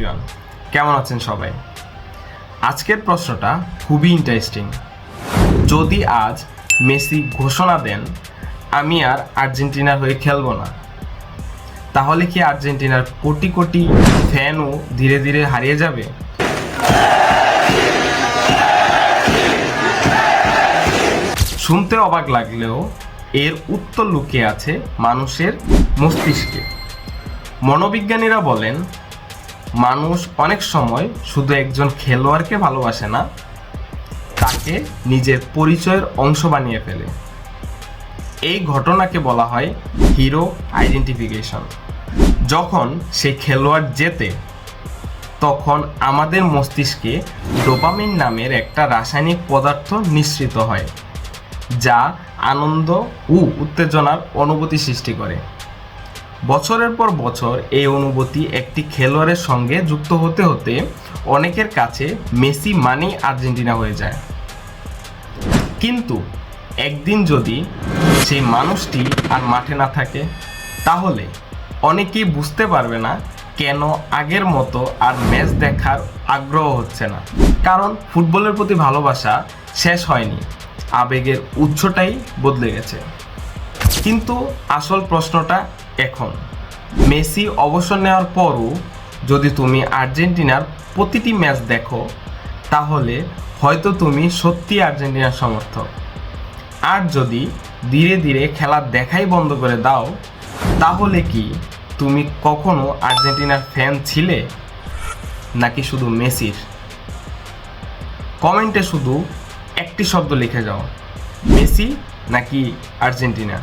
Everyone, কেমন আছেন সবাই? আজকের প্রশ্নটা খুবই ইন্টারেস্টিং। যদি আজ মেসি ঘোষণা দেন আমি আর আর্জেন্টিনার হয়ে খেলবো না, তাহলে কি আর্জেন্টিনার কোটি কোটি ফ্যানও ধীরে ধীরে হারিয়ে যাবে? শুনতে অবাক লাগলেও এর উত্তর লুকিয়ে আছে মানুষের মস্তিষ্কে। মনোবিজ্ঞানীরা বলেন, মানুষ অনেক সময় শুধু একজন খেলোয়াড়কে ভালোবাসে না, তাকে নিজের পরিচয়ের অংশ বানিয়ে ফেলে। এই ঘটনাকে বলা হয় হিরো আইডেন্টিফিকেশন। যখন সেই খেলোয়াড় জেতে, তখন আমাদের মস্তিষ্কে ডোপামিন নামের একটা রাসায়নিক পদার্থ নিঃসৃত হয়, যা আনন্দ ও উত্তেজনার অনুভূতি সৃষ্টি করে। বছরের পর বছর এই অনুভূতি একটি খেলোয়াড়ের সঙ্গে যুক্ত হতে হতে অনেকের কাছে মেসি মানেই আর্জেন্টিনা হয়ে যায়। কিন্তু একদিন যদি সেই মানুষটি আর মাঠে না থাকে, তাহলে অনেকেই বুঝতে পারবে না কেন আগের মতো আর ম্যাচ দেখার আগ্রহ হচ্ছে না। কারণ ফুটবলের প্রতি ভালোবাসা শেষ হয়নি, আবেগের উৎসটাই বদলে গেছে। কিন্তু আসল প্রশ্নটা এখন, মেসি অবসর নেওয়ার পরও যদি তুমি আর্জেন্টিনার প্রতিটি ম্যাচ দেখো, তাহলে হয়তো তুমি সত্যি আর্জেন্টিনার সমর্থক। আর যদি ধীরে ধীরে খেলা দেখাই বন্ধ করে দাও, তাহলে কি তুমি কখনো আর্জেন্টিনার ফ্যান ছিলে, নাকি শুধু মেসির? কমেন্টে শুধু একটি শব্দ লিখে যাও, মেসি নাকি আর্জেন্টিনা।